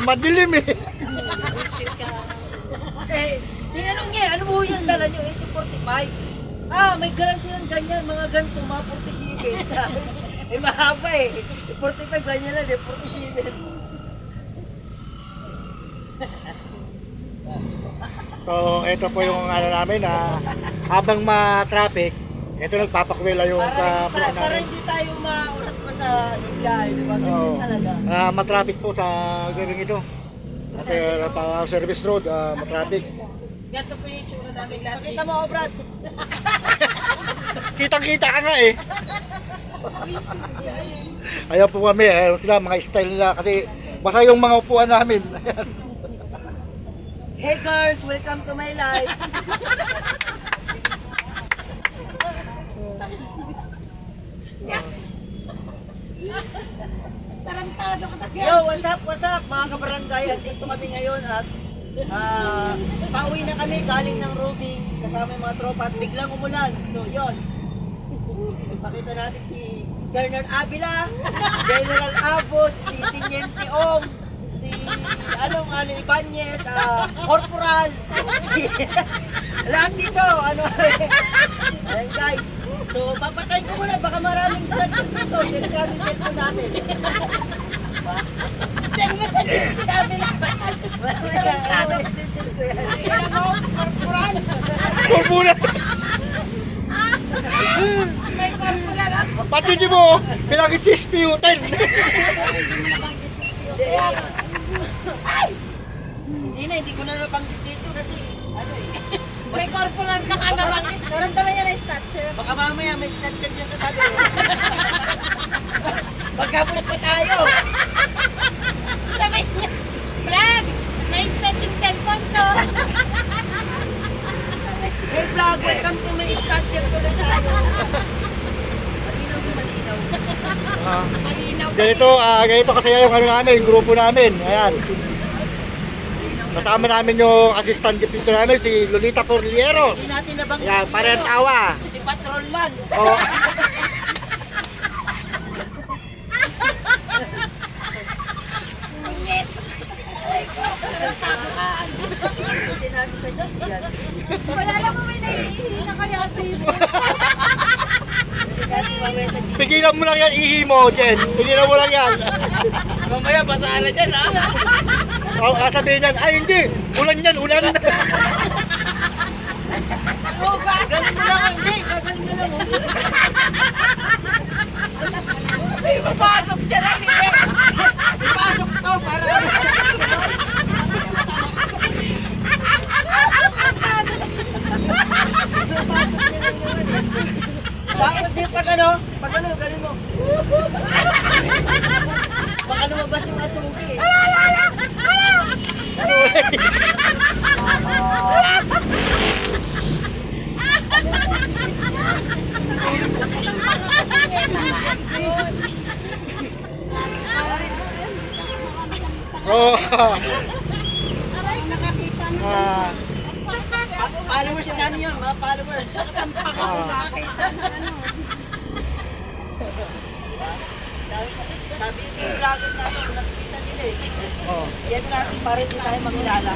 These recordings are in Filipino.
Madilim eh. Tinanong niya, ano mo yung dala nyo? 845. May galan silang ganyan, mga ganito, mga 47. Mahaba eh. 45 ganyan lang, 47. So, ito po yung ano namin na habang ma-traffic, ito nagpapakwela yung Para hindi tayo maulat pa sa biyahe, di ba? Ganyan talaga. Ma-traffic po sa gawing ito. At service road, ma-traffic. Ganito po yung itsura namin lahat. Pakita mo ako, Brad. Kitang-kita ka nga eh. Ayaw po kami, sila mga style nila kasi basta yung mga upuan namin. Hey girls, welcome to my life. Tarantado ka talaga. Yo, what's up mga kabarangay? Dito kami ngayon at pauwi na kami galing ng roving kasama yung mga tropa at biglang umulan. So yon. Ipakita natin si Colonel Avila, General Abot, si Tiniente Ong, si Ibanez, Corporal, si lahat dito, Ayan guys. So papatayin ko muna, baka maraming slot dito, delikado yung cellphone natin. Saan mo sa jeep sinabi lang? Sisil ko yan. Ayan mo, Corporal. Purpura! May corporal ako. Pati di mo, pinag-chispiutan. Hindi ko na nabanggit dito kasi May corporal ka ka naman. Dala yan ay snatcher. Baka mamaya may snatcher dyan sa tabi. Magkabulot pa tayo. Sabi niya, Brad, may stretching cellphone to. Hey vlog, welcome to my snatcher ko na tayo. Malinaw. Malinaw. Ganito kasi yung ano namin, yung grupo namin. Ayan. Kasama namin yung assistant dito namin, si Lolita Corlieros. Hindi natin nabanggit Ayan, parang tawa. si Patrolman. Oh. Ingit. Kasi natin sa Diyos yan. Wala lang mo may naiihi na kaya dito. Kasi natin mamaya sa G. Pigilan mo lang yan, ihi mo, Jen. Pigilan mo lang yan. Mamaya, basahan na dyan, ha? Sabihin yan, ay hindi, ulan yan, ulan. Hugas. Gagaling mo lang ako, hindi. Gagaling mo lang ako. May mapasok dyan ang hindi. Ipasok to para Bakit din pag galing mo. Baka lumabas yung asugi eh. Oh. Nakakita na. Followers namin yun, mga followers. Nakakita na ano. Sabi ito yung vlogger natin, nakikita nila eh. Oh. Yan natin para hindi tayo makilala.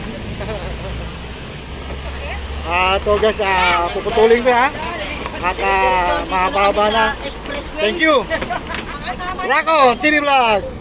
So guys, puputulin ko ha. At mahaba na. Expressway. Thank you. Rako, TV Vlog.